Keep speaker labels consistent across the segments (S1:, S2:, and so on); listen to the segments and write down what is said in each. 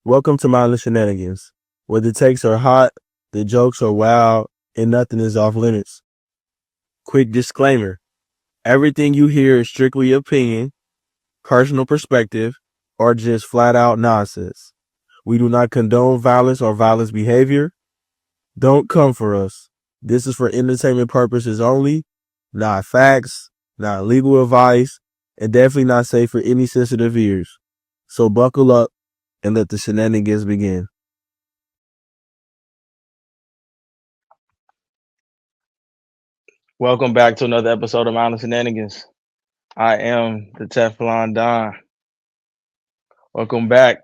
S1: Welcome to Mindless Shenanigans, where the takes are hot, the jokes are wild, and nothing is off limits. Quick disclaimer: everything you hear is strictly opinion, personal perspective, or just flat out nonsense. We do not condone violence or violence behavior. Don't come for us. This is for entertainment purposes only, not facts, not legal advice, and definitely not safe for any sensitive ears. So buckle up and let the shenanigans begin.
S2: Welcome back to another episode of Mindless Shenanigans. I am the Teflon Don. Welcome back.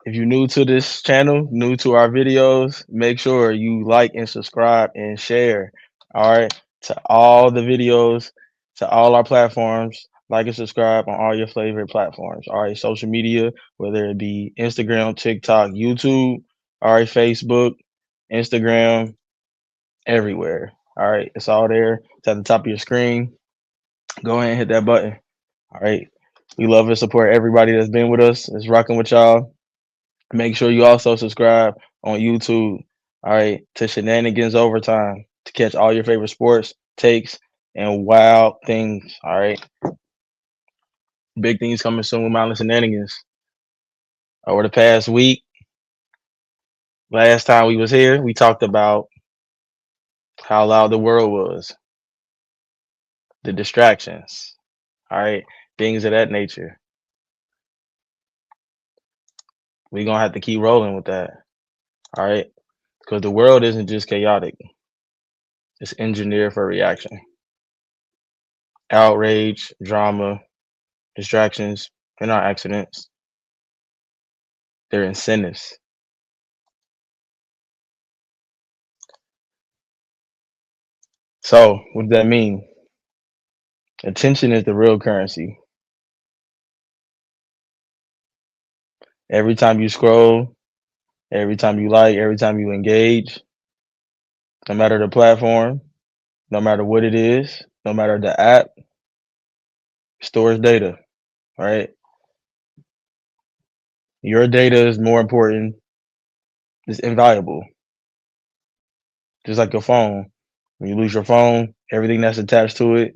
S2: If you're new to this channel, new to our videos, make sure you like and subscribe and share. All right. To all the videos, to all our platforms, like and subscribe on all your favorite platforms. All right. Social media, whether it be Instagram, TikTok, YouTube, all right, Facebook, Instagram, everywhere. All right. It's all there. It's at the top of your screen. Go ahead and hit that button. All right. We love and support everybody that's been with us, that's rocking with y'all. Make sure you also subscribe on YouTube, all right, to Shenanigans Overtime to catch all your favorite sports, takes, and wild things. All right. Big things coming soon with Mindless Shenanigans. Over the past week, last time we was here, we talked about how loud the world was, the distractions, all right, things of that nature. We're gonna have to keep rolling with that. All right. Because the world isn't just chaotic, it's engineered for reaction. Outrage, drama, distractions, they're not accidents, they're incentives. So, what does that mean? Attention is the real currency. Every time you scroll, every time you like, every time you engage, no matter the platform, no matter what it is, no matter the app, stores data, right? Your data is more important, it's invaluable. Just like your phone. When you lose your phone, everything that's attached to it,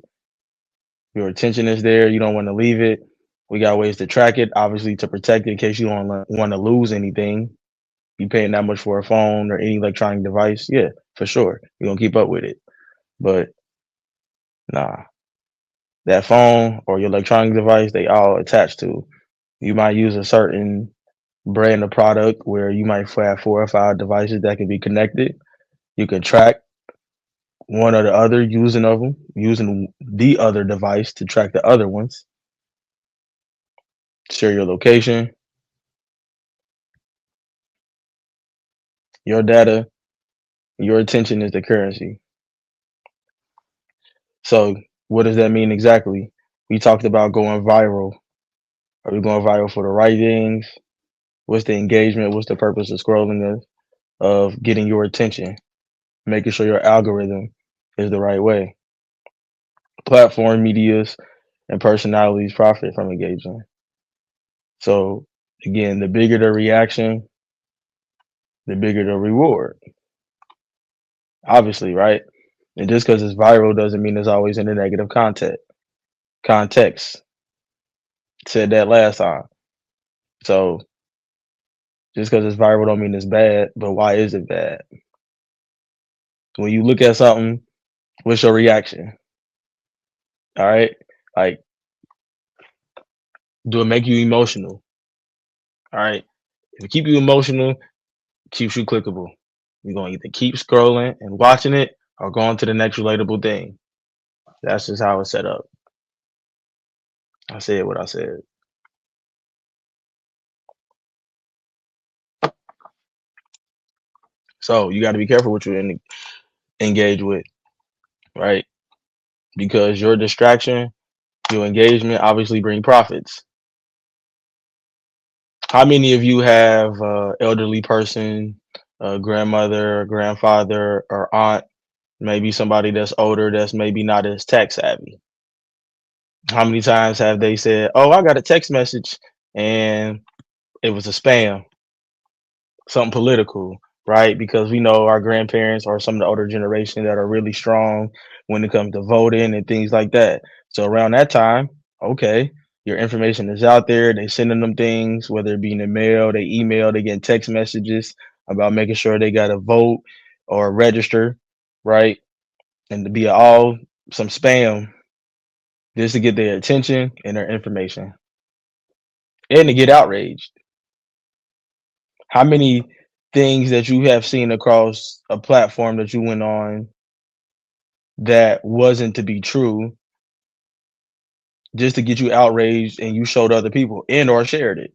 S2: your attention is there. You don't want to leave it. We got ways to track it, obviously to protect it in case you don't want to lose anything. You paying that much for a phone or any electronic device, yeah, for sure. You're gonna keep up with it. But nah, that phone or your electronic device, they all attached to. You might use a certain brand of product where you might have 4 or 5 devices that can be connected. You can track one or the other using of them, using the other device to track the other ones, share your location, your data, your attention is the currency. So what does that mean exactly? We talked about going viral. Are we going viral for the right things? What's the engagement? What's the purpose of scrolling of getting your attention, making sure your algorithm is the right way? Platform medias and personalities profit from engagement. So again, the bigger the reaction, the bigger the reward. Obviously, right? And just because it's viral doesn't mean it's always in a negative context. Said that last time. So just because it's viral don't mean it's bad, but why is it bad? When you look at something, what's your reaction? All right. Like, do it make you emotional? All right. If it keep you emotional, keeps you clickable. You're gonna either keep scrolling and watching it or go on to the next relatable thing. That's just how it's set up. I said what I said. So you got to be careful what you engage with, right? Because your distraction, your engagement obviously bring profits. How many of you have elderly person, a grandmother, or grandfather, or aunt, maybe somebody that's older that's maybe not as tech savvy? How many times have they said, "Oh, I got a text message," and it was a spam, something political, right? Because we know our grandparents or some of the older generation that are really strong when it comes to voting and things like that. So around that time, okay, your information is out there. They sending them things, whether it be in the mail, they email, they get text messages about making sure they got to vote or register, right? And to be all some spam just to get their attention and their information and to get outraged. How many things that you have seen across a platform that you went on that wasn't to be true just to get you outraged and you showed other people and or shared it?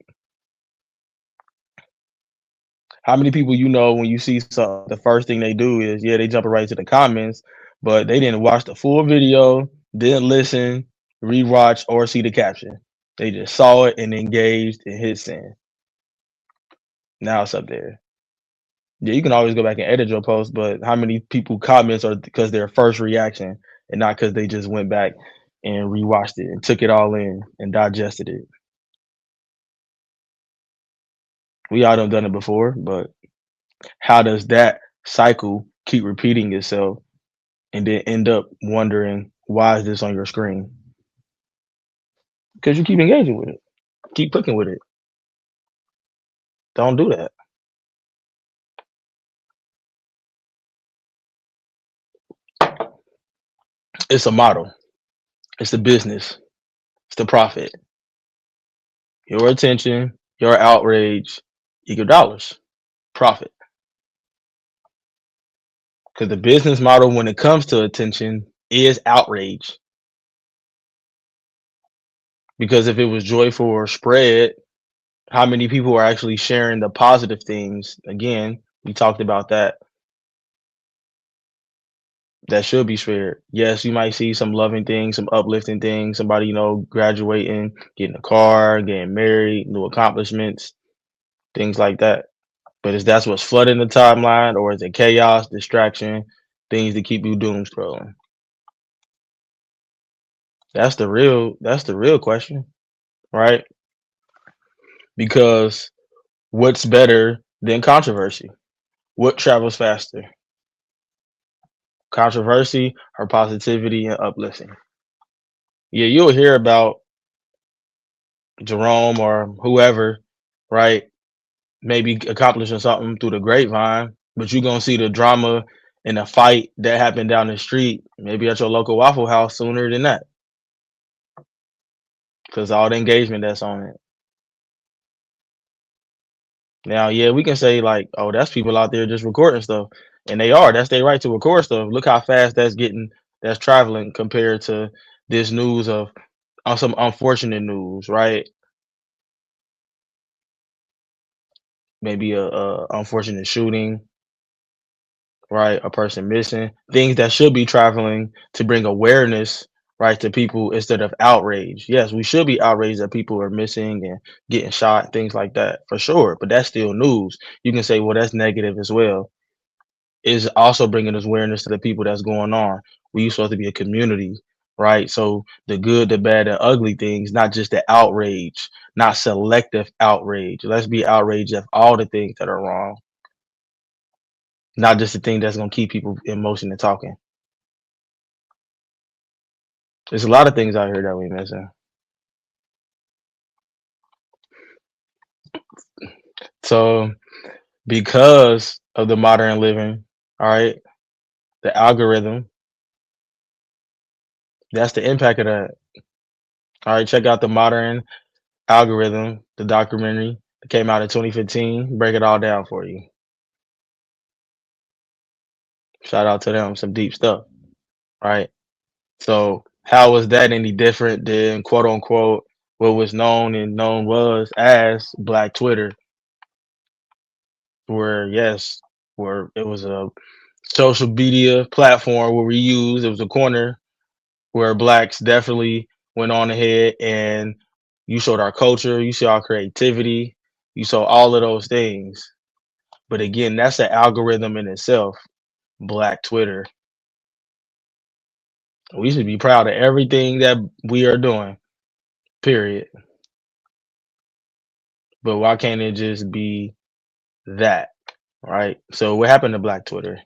S2: How many people you know when you see something, the first thing they do is, yeah, they jump right to the comments, but they didn't watch the full video, didn't listen, rewatch, or see the caption. They just saw it and engaged and hit send. Now it's up there. Yeah, you can always go back and edit your post, but how many people comments are because their first reaction and not because they just went back and rewatched it and took it all in and digested it. We all done it before, but how does that cycle keep repeating itself and then end up wondering why is this on your screen? Because you keep engaging with it, keep cooking with it. Don't do that. It's a model. It's the business. It's the profit. Your attention, your outrage, equal dollars. Profit. Because the business model, when it comes to attention, is outrage. Because if it was joyful or spread, how many people are actually sharing the positive things? Again, we talked about that. That should be shared. Yes, you might see some loving things, some uplifting things, somebody, graduating, getting a car, getting married, new accomplishments, things like that. But is that's what's flooding the timeline, or is it chaos, distraction, things to keep you doom scrolling? That's the real question, right? Because what's better than controversy? What travels faster? Controversy or positivity and uplifting? Yeah, you'll hear about Jerome or whoever, right? Maybe accomplishing something through the grapevine, but you're gonna see the drama and the fight that happened down the street, maybe at your local Waffle House sooner than that, because all the engagement that's on it. Now, yeah, we can say like, oh, that's people out there just recording stuff, and they are. That's their right to record stuff. Look how fast that's traveling compared to this news of on some unfortunate news, right? Maybe a unfortunate shooting, right? A person missing, things that should be traveling to bring awareness, right, to people instead of outrage. Yes, we should be outraged that people are missing and getting shot, things like that, for sure. But that's still news. You can say, well, that's negative as well. Is also bringing us awareness to the people that's going on. We supposed to be a community, right? So the good, the bad, the ugly things, not just the outrage, not selective outrage. Let's be outraged at all the things that are wrong, not just the thing that's gonna keep people in motion and talking. There's a lot of things out here that we missing. So because of the modern living, all right, the algorithm, that's the impact of that. All right, check out the modern algorithm, the documentary that came out in 2015. Break it all down for you. Shout out to them, some deep stuff, right? So how was that any different than quote unquote what was known was as Black Twitter, where yes, where it was a social media platform where we used it was a corner where blacks definitely went on ahead and you showed our culture, you saw our creativity, you saw all of those things. But again, that's an algorithm in itself, Black Twitter. We should be proud of everything that we are doing, period. But why can't it just be that? Right? So what happened to Black Twitter?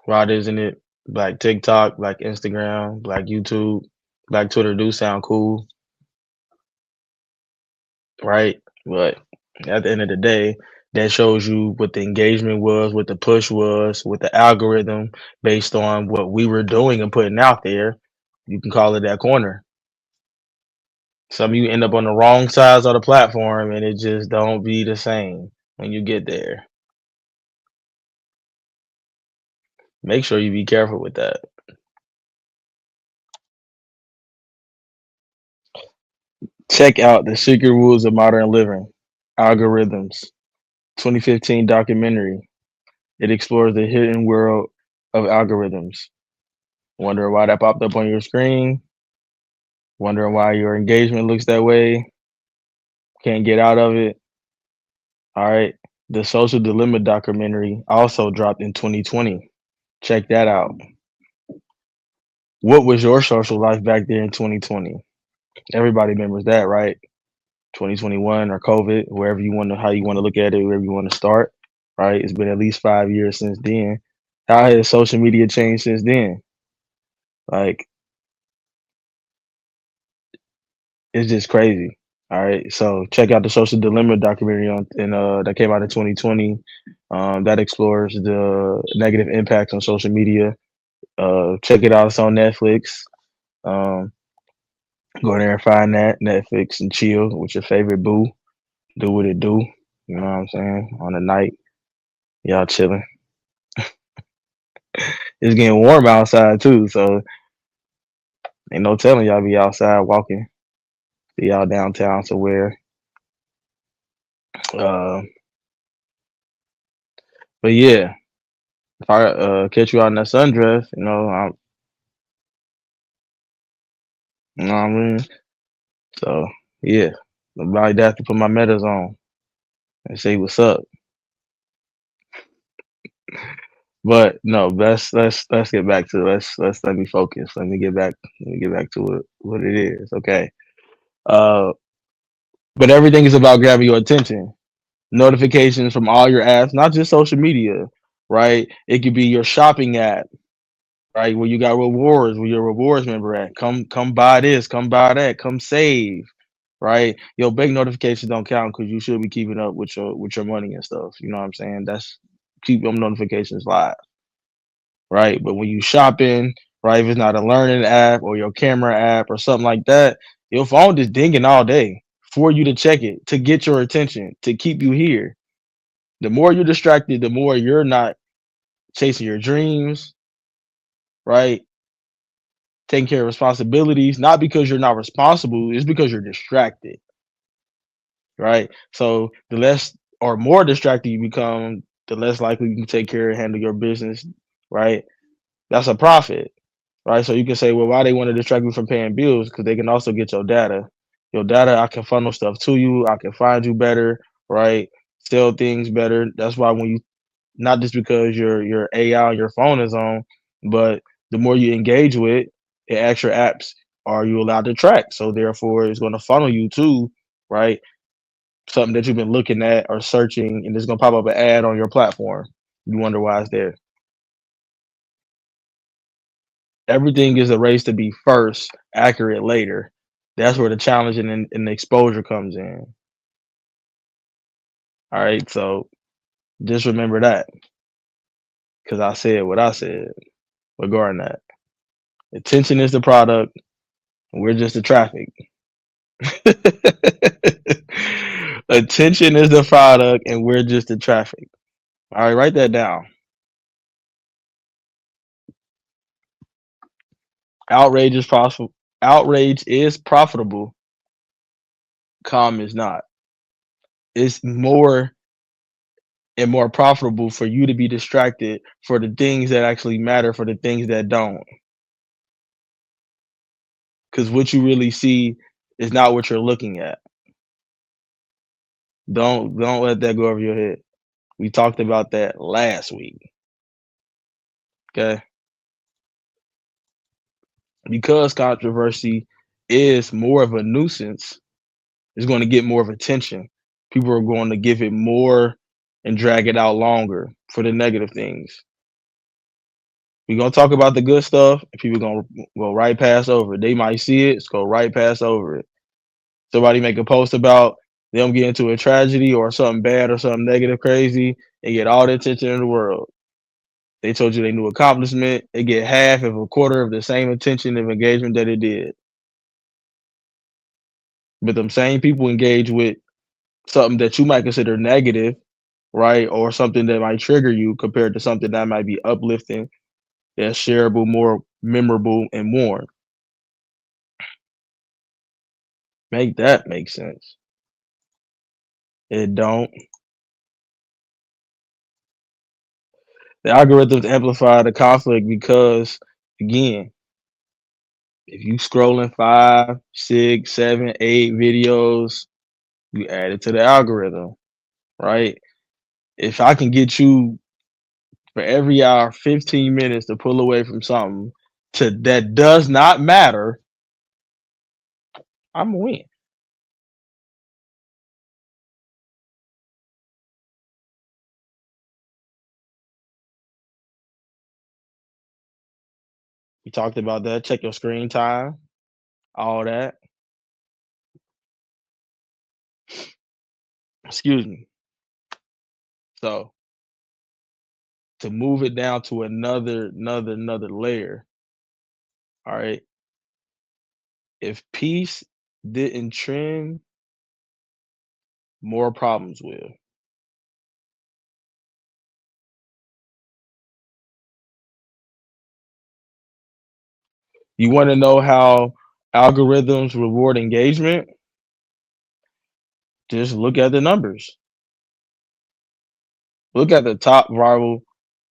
S2: Why isn't it Black TikTok, Black Instagram, Black YouTube? Black Twitter do sound cool, right? But at the end of the day, that shows you what the engagement was, what the push was, what the algorithm based on what we were doing and putting out there. You can call it that corner. Some of you end up on the wrong sides of the platform and it just don't be the same when you get there. Make sure you be careful with that. Check out The Secret Rules of Modern Living, Algorithms, 2015 documentary. It explores the hidden world of algorithms. Wondering why that popped up on your screen? Wondering why your engagement looks that way? Can't get out of it? All right. The Social Dilemma documentary also dropped in 2020. Check that out. What was your social life back there in 2020? Everybody remembers that, right? 2021 or COVID, wherever you want to, how you want to look at it, wherever you want to start, right? It's been at least 5 years since then. How has social media changed since then? Like, it's just crazy. All right, so check out the Social Dilemma documentary that came out in 2020. That explores the negative impacts on social media. Check it out; it's on Netflix. Um, Go there and find that Netflix and chill with your favorite boo. Do what it do. You know what I'm saying? On the night, y'all chilling. It's getting warm outside too, so ain't no telling y'all be outside walking. See y'all downtown somewhere. Uh, but yeah, if I catch you out in that sundress, you know what I mean. So yeah, about that to put my metas on and say what's up. But no, let's get back to let me focus. Let me get back to what it is. Okay. Uh, but everything is about grabbing your attention. Notifications from all your apps, not just social media, right? It could be your shopping app, right? Where you got rewards, where your rewards member at. Come buy this, come buy that, come save, right? Your bank notifications don't count because you should be keeping up with your money and stuff. You know what I'm saying? That's keep them notifications live, right? But when you shopping, right, if it's not a learning app or your camera app or something like that, your phone just dinging all day for you to check it, to get your attention, to keep you here. The more you're distracted, the more you're not chasing your dreams, right? Taking care of responsibilities, not because you're not responsible, it's because you're distracted, right? So the less or more distracted you become, the less likely you can take care and handle your business, right? That's a profit, right? So you can say, well, why they want to distract me from paying bills? Because they can also get your data. Your data, I can funnel stuff to you. I can find you better, right? Sell things better. That's why when you not just because your AI on your phone is on, but the more you engage with it, extra apps are you allowed to track. So therefore, it's going to funnel you to right something that you've been looking at or searching, and it's going to pop up an ad on your platform. You wonder why it's there. Everything is a race to be first, accurate later. That's where the challenge and the exposure comes in. All right, so just remember that because I said what I said regarding that. Attention is the product, and we're just the traffic. Attention is the product, and we're just the traffic. All right, write that down. Outrage is profitable. Outrage is profitable. Calm is not. It's more and more profitable for you to be distracted for the things that actually matter, for the things that don't. Because what you really see is not what you're looking at. Don't let that go over your head. We talked about that last week. Okay. Because controversy is more of a nuisance, It's going to get more of attention. People are going to give it more and drag it out longer for the negative things. We're gonna talk about the good stuff, and people gonna go right past over it. They might see it, go right past over it. Somebody make a post about them getting into a tragedy or something bad or something negative, crazy, and get all the attention in the world. They told you they new accomplishment, they get half of a quarter of the same attention and engagement that it did. But them same people engage with something that you might consider negative, right? Or something that might trigger you compared to something that might be uplifting, that's shareable, more memorable, and more. Make that make sense. It don't. The algorithms amplify the conflict because, again, if you scrolling 5, 6, 7, 8 videos, you add it to the algorithm, right? If I can get you for every hour 15 minutes to pull away from something to that does not matter, I'm a win. We talked about that. Check your screen time, all that. Excuse me. So to move it down to another layer, all right. If peace didn't trend, more problems will. You want to know how algorithms reward engagement? Just look at the numbers. Look at the top viral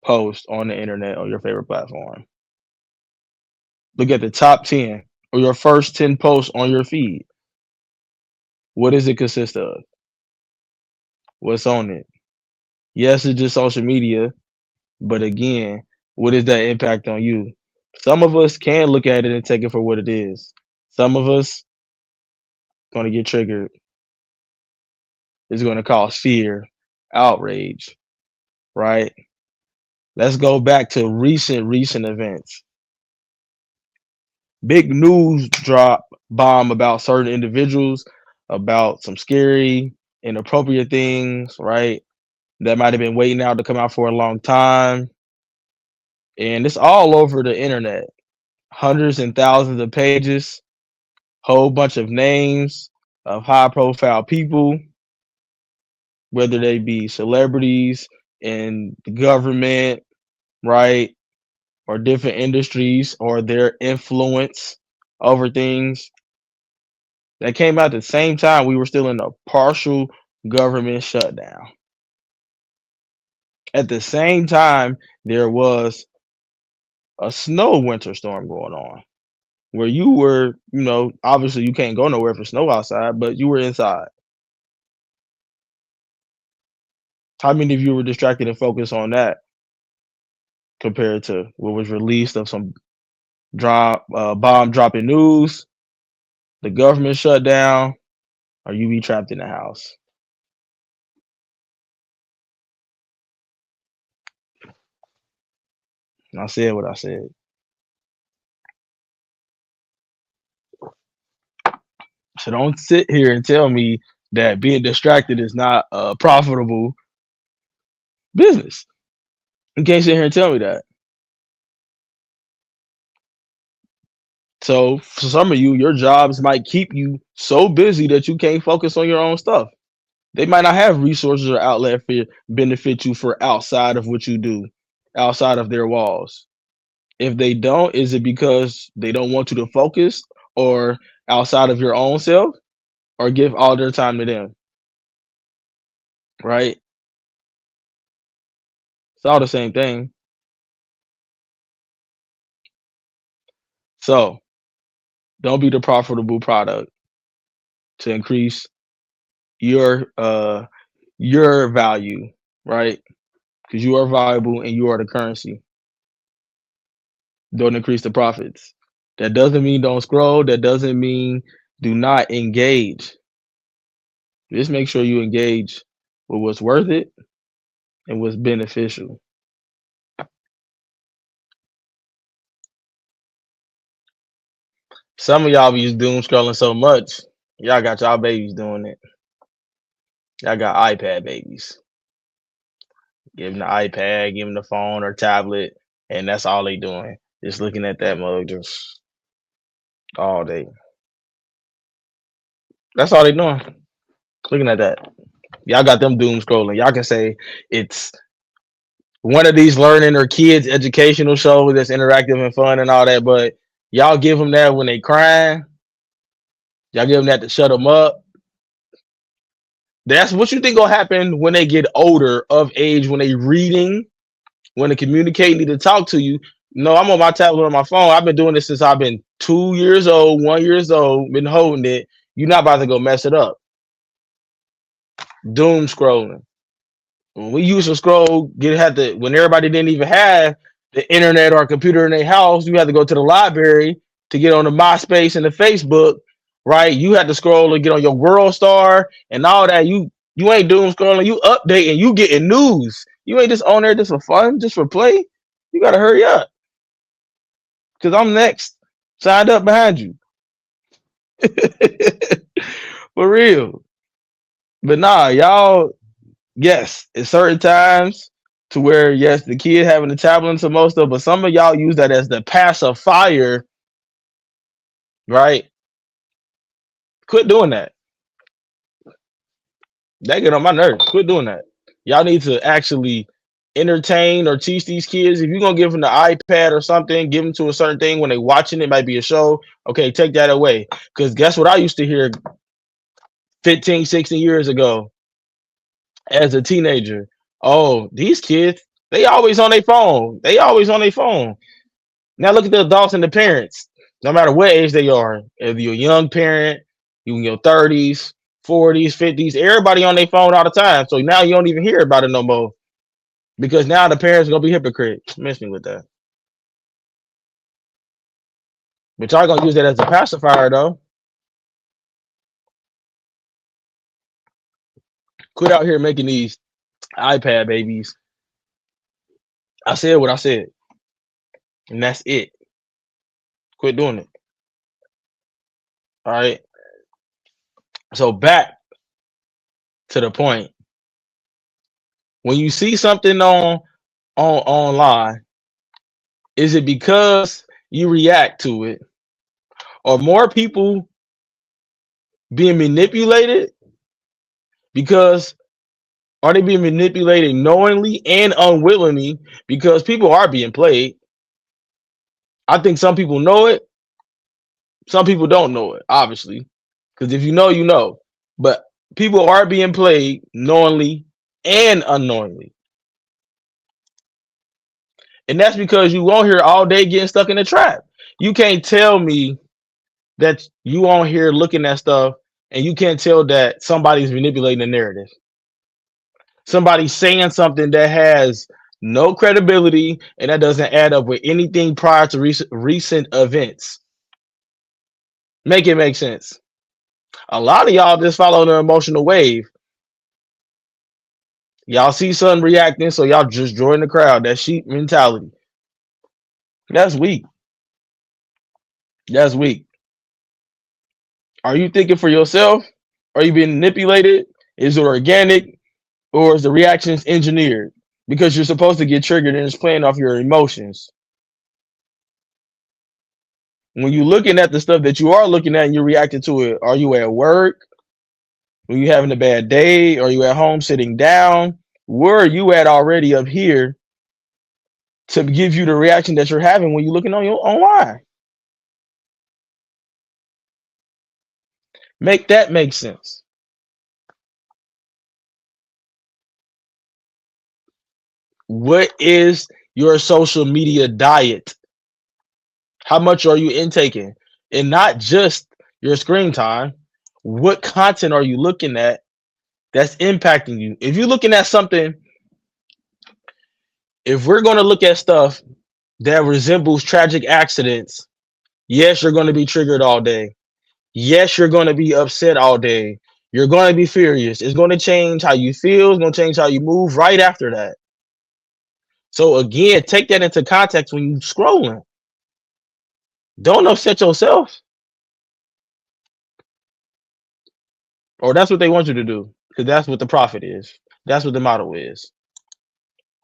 S2: post on the internet on your favorite platform. Look at the top 10 or your first 10 posts on your feed. What does it consist of? What's on it? Yes, it's just social media, but again, what is that impact on you? Some of us can look at it and take it for what it is. Some of us gonna get triggered. It's gonna cause fear, outrage, right? Let's go back to recent events. Big news drop bomb about certain individuals, about some scary, inappropriate things, right? That might have been waiting out to come out for a long time. And it's all over the internet. Hundreds and thousands of pages, whole bunch of names of high profile people, whether they be celebrities in the government, right? Or different industries or their influence over things that came out at the same time we were still in a partial government shutdown. At the same time, there was a snow winter storm going on where you were, obviously you can't go nowhere for snow outside, but you were inside. How many of you were distracted and focused on that compared to what was released of some bomb dropping news, the government shut down, or you be trapped in the house? And I said what I said. So don't sit here and tell me that being distracted is not a profitable business. You can't sit here and tell me that. So for some of you, your jobs might keep you so busy that you can't focus on your own stuff. They might not have resources or outlet for benefit you for outside of what you do, outside of their walls. If they don't, is it because they don't want you to focus or outside of your own self or give all their time to them? Right? It's all the same thing. So don't be the profitable product to increase your value, right? Because you are valuable and you are the currency. Don't increase the profits. That doesn't mean don't scroll. That doesn't mean do not engage. Just make sure you engage with what's worth it and what's beneficial. Some of y'all be just doom scrolling so much. Y'all got y'all babies doing it. Y'all got iPad babies. Give them the iPad, give them the phone or tablet, and that's all they doing. Just looking at that mug just all day. That's all they doing. Looking at that. Y'all got them doom scrolling. Y'all can say it's one of these learning or kids educational shows that's interactive and fun and all that, but y'all give them that when they crying. Y'all give them that to shut them up. That's what you think gonna happen when they get older of age, when they reading, when they communicate, need to talk to you. No, I'm on my tablet on my phone. I've been doing this since I've been 2 years old, 1 years old, been holding it. You're not about to go mess it up. Doom scrolling. When we used to scroll, when everybody didn't even have the internet or a computer in their house, you had to go to the library to get on the MySpace and the Facebook, right? You had to scroll and get on your World Star and all that. You ain't doom scrolling, you updating, you getting news. You ain't just on there just for fun, just for play. You gotta hurry up. Cause I'm next. Signed up behind you. For real. But nah, y'all, yes, at certain times to where yes, the kid having the tablet and most of, but some of y'all use that as the pacifier, right? Quit doing that. That get on my nerves. Quit doing that. Y'all need to actually entertain or teach these kids. If you're gonna give them the iPad or something, give them to a certain thing when they watching it, might be a show. Okay, take that away. Because guess what I used to hear 15, 16 years ago as a teenager? Oh, these kids, they always on their phone. They always on their phone. Now look at the adults and the parents. No matter what age they are, if you're a young parent, you in your 30s, 40s, 50s, everybody on their phone all the time. So now you don't even hear about it no more. Because now the parents are gonna be hypocrites. Miss me with that. But y'all gonna use that as a pacifier though. Quit out here making these iPad babies. I said what I said. And that's it. Quit doing it. All right. So back to the point. When you see something on online, is it because you react to it? Or more people being manipulated? Because are they being manipulated knowingly and unwillingly? Because people are being played. I think some people know it. Some people don't know it, obviously. Because if you know, you know. But people are being played knowingly and unknowingly. And that's because you won't hear all day getting stuck in a trap. You can't tell me that you on here looking at stuff and you can't tell that somebody's manipulating the narrative. Somebody's saying something that has no credibility and that doesn't add up with anything prior to recent events. Make it make sense. A lot of y'all just follow the emotional wave. Y'all see something reacting, so y'all just join the crowd. That sheep mentality. That's weak. That's weak. Are you thinking for yourself? Are you being manipulated? Is it organic? Or is the reactions engineered? Because you're supposed to get triggered and it's playing off your emotions. When you're looking at the stuff that you are looking at and you're reacting to it, are you at work? Are you having a bad day? Are you at home sitting down? Where are you at already up here to give you the reaction that you're having when you're looking on your online? Make that make sense. What is your social media diet? How much are you intaking? And not just your screen time. What content are you looking at that's impacting you? If you're looking at something, if we're going to look at stuff that resembles tragic accidents, yes, you're going to be triggered all day. Yes, you're going to be upset all day. You're going to be furious. It's going to change how you feel. It's going to change how you move right after that. So again, take that into context when you scrolling. Don't upset yourself. Or that's what they want you to do. Because that's what the profit is. That's what the model is.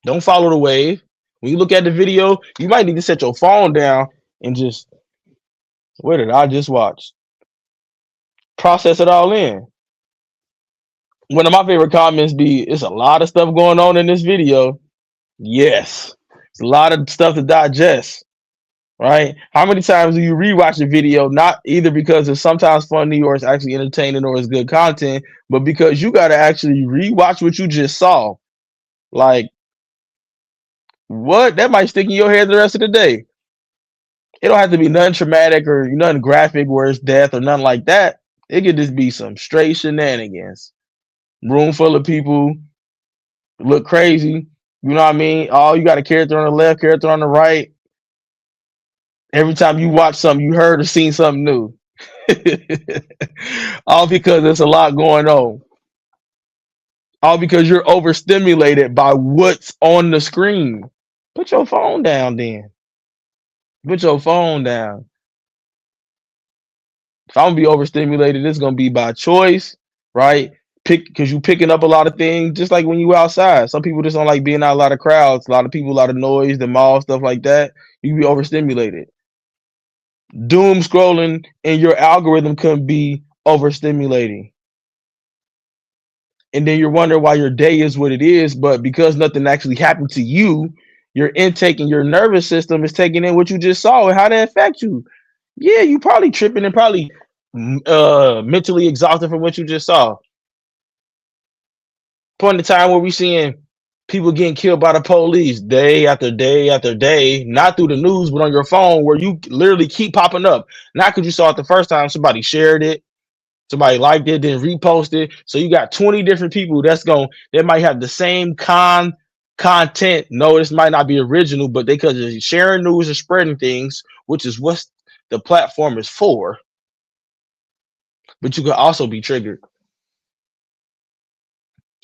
S2: Don't follow the wave. When you look at the video, you might need to set your phone down and just, what did I just watch? Process it all in. One of my favorite comments be, it's a lot of stuff going on in this video. Yes. It's a lot of stuff to digest. Right? How many times do you rewatch a video, not either because it's sometimes funny or it's actually entertaining or it's good content, but because you got to actually rewatch what you just saw? Like, what? That might stick in your head the rest of the day. It don't have to be nothing traumatic or nothing graphic where it's death or nothing like that. It could just be some straight shenanigans. Room full of people look crazy. You know what I mean? Oh, you got a character on the left, character on the right. Every time you watch something, you heard or seen something new. All because there's a lot going on. All because you're overstimulated by what's on the screen. Put your phone down then. Put your phone down. If I'm gonna be overstimulated, it's gonna be by choice, right? Because you picking up a lot of things, just like when you outside. Some people just don't like being out a lot of crowds, a lot of people, a lot of noise, the mall, stuff like that. You can be overstimulated. Doom scrolling in your algorithm can be overstimulating. And then you're wondering why your day is what it is, but because nothing actually happened to you, your intake and your nervous system is taking in what you just saw and how that affects you. Yeah, you probably tripping and probably mentally exhausted from what you just saw. Point in time where we seeing people getting killed by the police day after day after day, not through the news, but on your phone where you literally keep popping up. Not because you saw it the first time, somebody shared it, somebody liked it, then reposted. So you got 20 different people that might have the same content. No, this might not be original, but they because of sharing news and spreading things, which is what the platform is for. But you could also be triggered.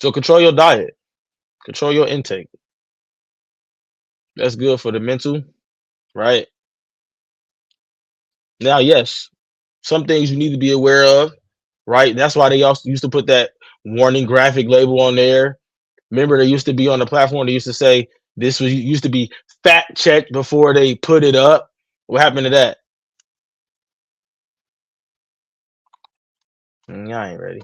S2: So control your diet, control your intake. That's good for the mental, right? Now, yes, some things you need to be aware of, right? That's why they also used to put that warning graphic label on there. Remember, they used to be on the platform. They used to say this was used to be fact checked before they put it up. What happened to that? I ain't ready.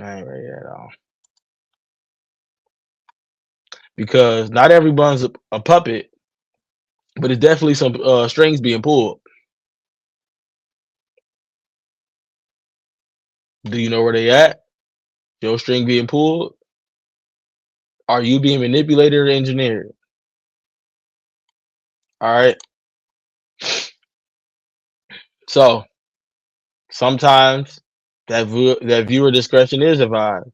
S2: I ain't ready at all. Because not everyone's a puppet, but it's definitely some strings being pulled. Do you know where they at? Your string being pulled? Are you being manipulated or engineered? All right. So sometimes that viewer discretion is advised.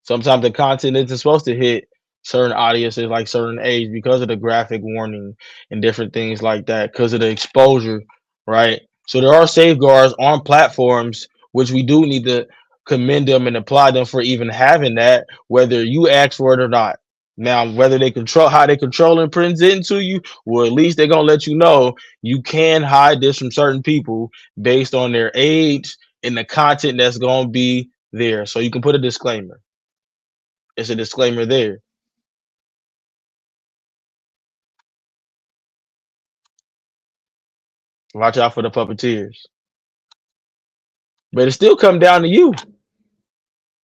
S2: Sometimes the content isn't supposed to hit certain audiences, like certain age, because of the graphic warning and different things like that, because of the exposure, right? So there are safeguards on platforms, which we do need to commend them and apply them for even having that, whether you ask for it or not. Now, whether they control how they control and present to you, well, at least they're gonna let you know you can hide this from certain people based on their age and the content that's gonna be there. So you can put a disclaimer. It's a disclaimer there. Watch out for the puppeteers. But it still come down to you.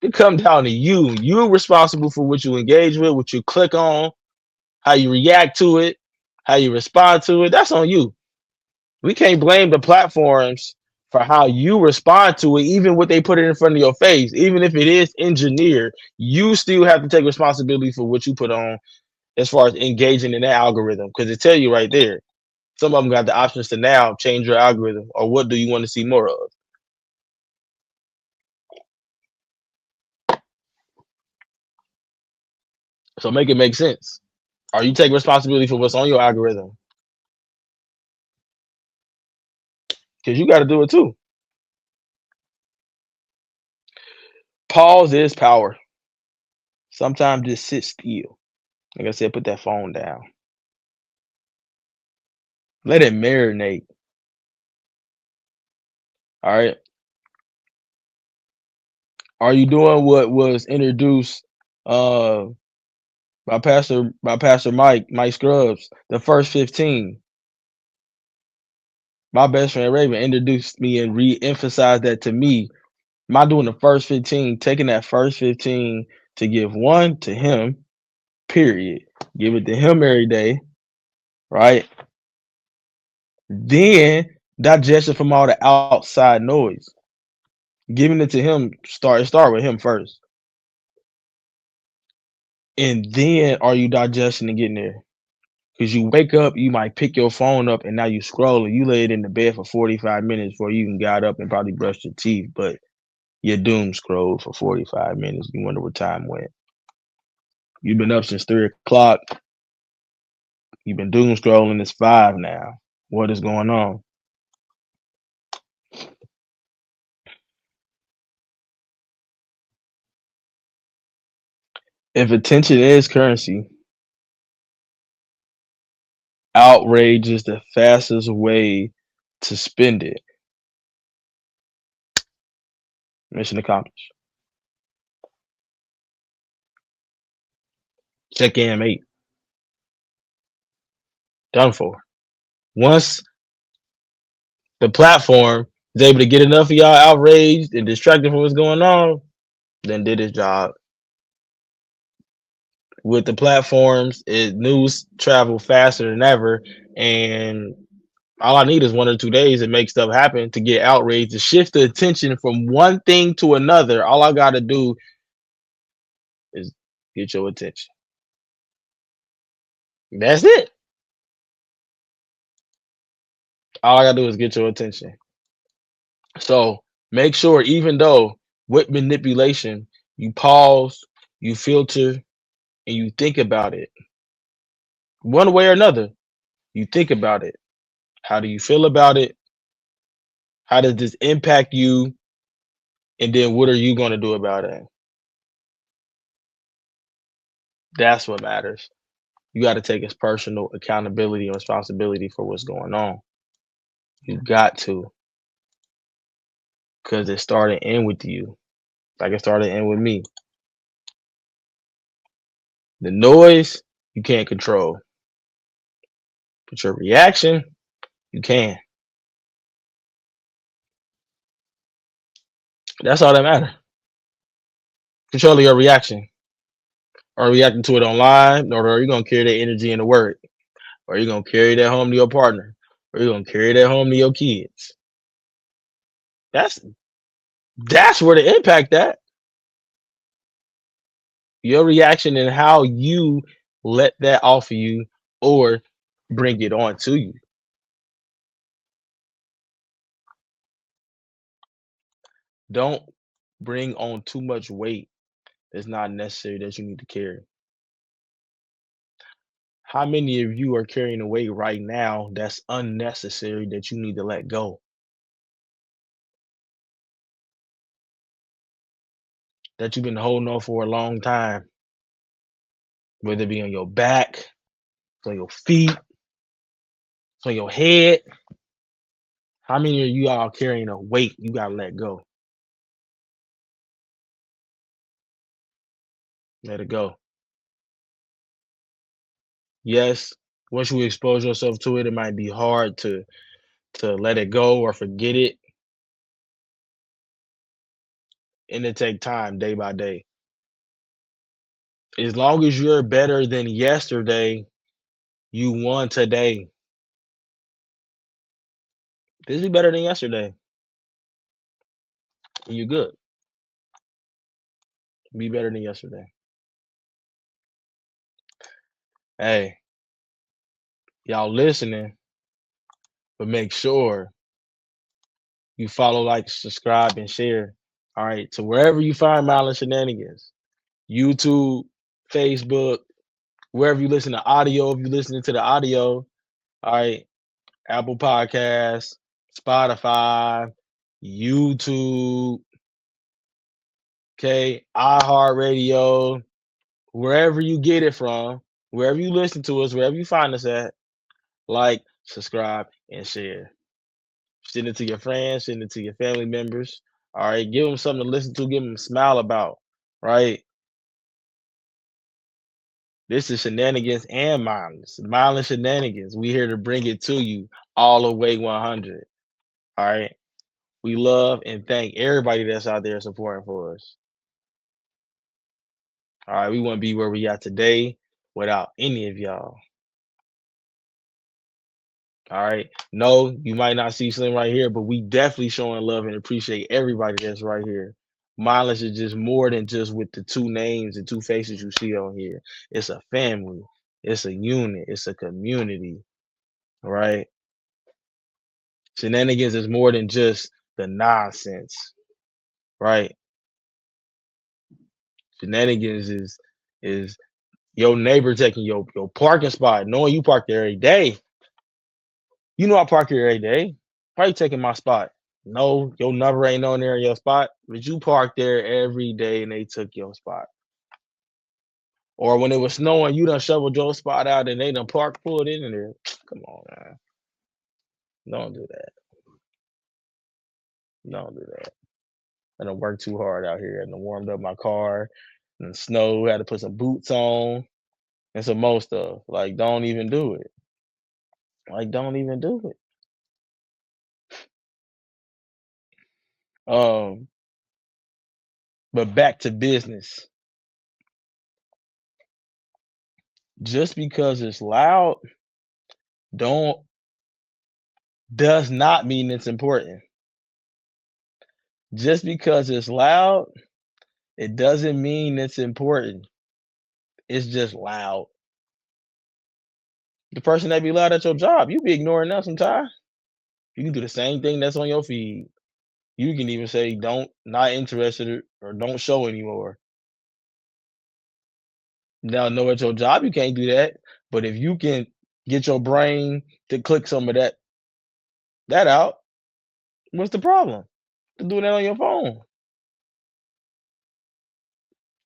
S2: It come down to you. You're responsible for what you engage with, what you click on, how you react to it, how you respond to it. That's on you. We can't blame the platforms for how you respond to it, even what they put it in front of your face, even if it is engineered. You still have to take responsibility for what you put on as far as engaging in that algorithm, because it tell you right there. Some of them got the options to now change your algorithm, or what do you want to see more of. So make it make sense. Are you taking responsibility for what's on your algorithm? because you got to do it too. Pause is power. Sometimes just sit still. Like I said, put that phone down. Let it marinate. All right. Are you doing what was introduced uh by Pastor Mike Scrubs? The first 15. My best friend Raven introduced me and re-emphasized that to me. My doing the first 15, taking that first 15 to give one to him, period. Give it to him every day, right? Then digestion from all the outside noise. Giving it to him, start with him first. And then are you digesting and getting there? Because you wake up, you might pick your phone up and now you scrolling. You laid in the bed for 45 minutes before you even got up and probably brushed your teeth, but you doom scrolled for 45 minutes. You wonder what time went. You've been up since 3 o'clock. You've been doom scrolling. It's 5 now. What is going on? If attention is currency, outrage is the fastest way to spend it. Mission accomplished. Check in, mate. Done for. Once the platform is able to get enough of y'all outraged and distracted from what's going on, then did its job. With the platforms, news travel faster than ever, and all I need is 1 or 2 days to make stuff happen, to get outraged, to shift the attention from one thing to another. All I got to do is get your attention. That's it. All I got to do is get your attention. So make sure, even though with manipulation, you pause, you filter, and you think about it. One way or another, you think about it. How do you feel about it? How does this impact you? And then what are you going to do about it? That's what matters. You got to take as personal accountability and responsibility for what's going on. You got to, because it started in with you, like it started in with me. The noise you can't control, but your reaction you can. That's all that matters. Controlling your reaction. Are you reacting to it online, or are you gonna carry that energy into work? Or are you gonna carry that home to your partner? Or are you gonna carry that home to your kids? That's that's where the impact at. Your reaction and how you let that off of you or bring it on to you. Don't bring on too much weight that's not necessary that you need to carry. How many of you are carrying a weight right now that's unnecessary that you need to let go? That you've been holding on for a long time, whether it be on your back, it's on your feet, it's on your head. How many of you are carrying a weight you gotta let go? Let it go. Yes, once you expose yourself to it, it might be hard to let it go or forget it, and it take time day by day. As long as you're better than yesterday, you won today. This be better than yesterday, and you're good. Be better than yesterday. Hey, y'all listening, but make sure you follow, like, subscribe, and share. All right, to wherever you find Mindless Shenanigans, YouTube, Facebook, wherever you listen to audio. If you're listening to the audio, all right, Apple Podcasts, Spotify, YouTube, okay, iHeartRadio, wherever you get it from, wherever you listen to us, wherever you find us at, like, subscribe, and share. Send it to your friends, send it to your family members. All right, give them something to listen to, give them a smile about. Right? This is shenanigans and mindless shenanigans. We here to bring it to you all the way 100. All right. We love and thank everybody that's out there supporting for us. All right, we wouldn't be where we at today without any of y'all. All right. No, you might not see Slim right here, but we definitely showing love and appreciate everybody that's right here. Mindless is just more than just with the two names and two faces you see on here. It's a family, it's a unit, it's a community. All right. Shenanigans is more than just the nonsense, right? Shenanigans is your neighbor taking your parking spot, knowing you park there every day. You know I park here every day. Why you taking my spot? No, your number ain't on there in your spot, but you park there every day and they took your spot. Or when it was snowing, you done shoveled your spot out and they done park pulled in there. Come on, man. Don't do that. Don't do that. I done worked too hard out here and warmed up my car and snow, had to put some boots on and some more stuff. Like, don't even do it. Like, don't even do it. Um, but back to business. Just because it's loud don't does not mean it's important. Just because it's loud, it doesn't mean it's important. It's just loud. The person that be loud at your job, you be ignoring them sometimes. You can do the same thing that's on your feed. You can even say don't not interested or don't show anymore. Now, know at your job you can't do that, but if you can get your brain to click some of that out, what's the problem? To do that on your phone.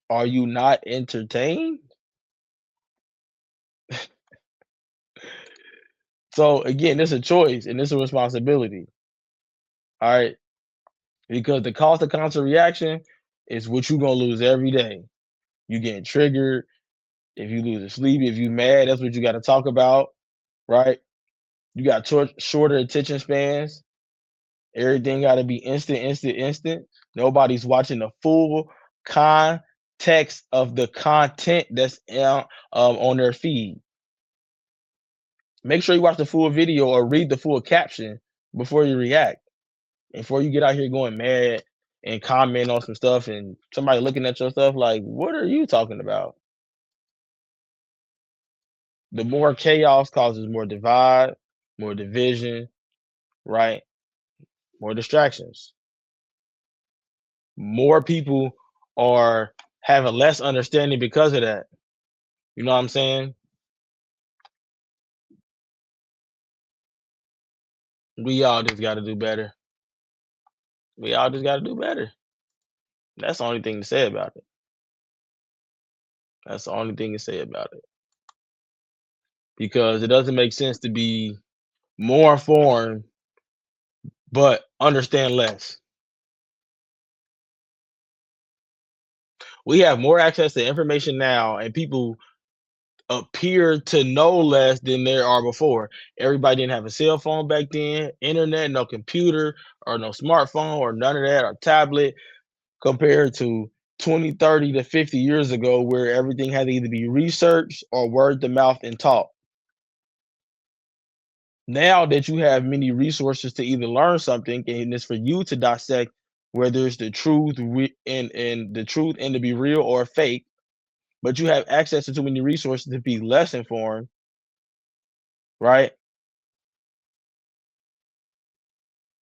S2: Are you not entertained? So again, it's a choice and it's a responsibility. All right. Because the cost of constant reaction is what you're gonna lose every day. You getting triggered. If you lose sleep, if you mad, that's what you got to talk about, right? You got shorter attention spans. Everything got to be instant, instant, instant. Nobody's watching the full context of the content that's on their feed. Make sure you watch the full video or read the full caption before you react. Before you get out here going mad and comment on some stuff and somebody looking at your stuff like, what are you talking about? The more chaos causes more divide, more division, right? More distractions. More people are having less understanding because of that. You know what I'm saying? We all just got to do better. We all just got to do better. That's the only thing to say about it. That's the only thing to say about it. Because it doesn't make sense to be more informed but understand less. We have more access to information now, and people appear to know less than there are before. Everybody didn't have a cell phone back then, internet, no computer, or no smartphone, or none of that, or tablet, compared to 20, 30 to 50 years ago, where everything had to either be researched or word to mouth and taught. Now that you have many resources to either learn something, and it's for you to dissect whether it's the truth and the truth and to be real or fake, but you have access to too many resources to be less informed, right?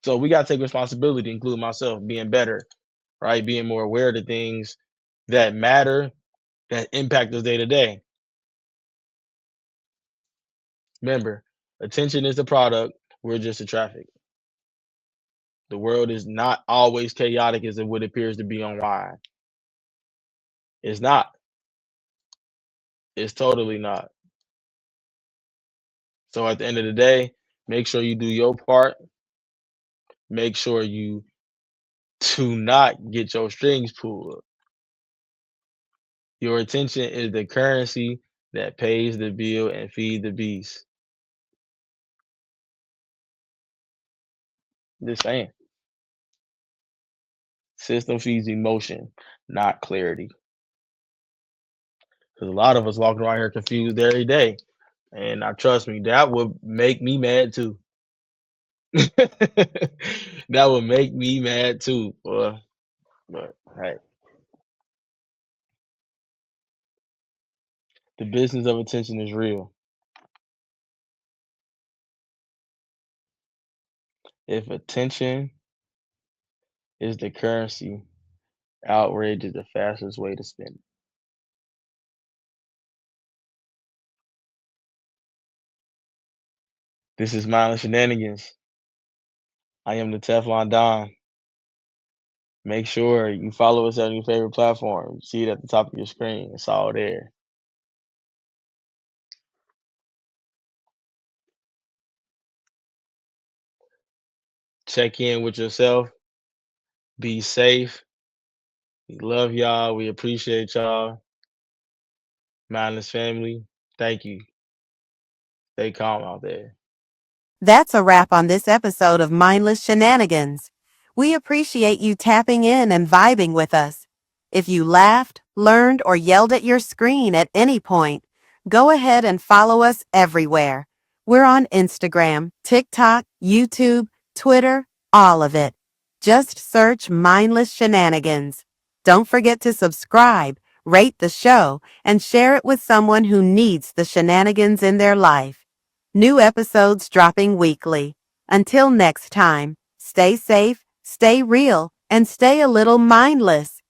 S2: So we gotta take responsibility, including myself, being better, right? Being more aware of the things that matter, that impact us day to day. Remember, attention is the product, we're just the traffic. The world is not always chaotic as it would appears to be online. It's not. It's totally not. So at the end of the day, make sure you do your part. Make sure you do not get your strings pulled. Your attention is the currency that pays the bill and feed the beast. Just saying. System feeds emotion, not clarity. Because a lot of us walking around here confused every day. And trust me, that would make me mad too. That would make me mad too, boy. But hey, the business of attention is real. If attention is the currency, outrage is the fastest way to spend it. This is Mindless Shenanigans. I am the Teflon Don. Make sure you follow us on your favorite platform. See it at the top of your screen. It's all there. Check in with yourself. Be safe. We love y'all. We appreciate y'all. Mindless family. Thank you. Stay calm out there.
S3: That's a wrap on this episode of Mindless Shenanigans. We appreciate you tapping in and vibing with us. If you laughed, learned, or yelled at your screen at any point, go ahead and follow us everywhere. We're on Instagram, TikTok, YouTube, Twitter, all of it. Just search Mindless Shenanigans. Don't forget to subscribe, rate the show, and share it with someone who needs the shenanigans in their life. New episodes dropping weekly. Until next time, stay safe, stay real, and stay a little mindless.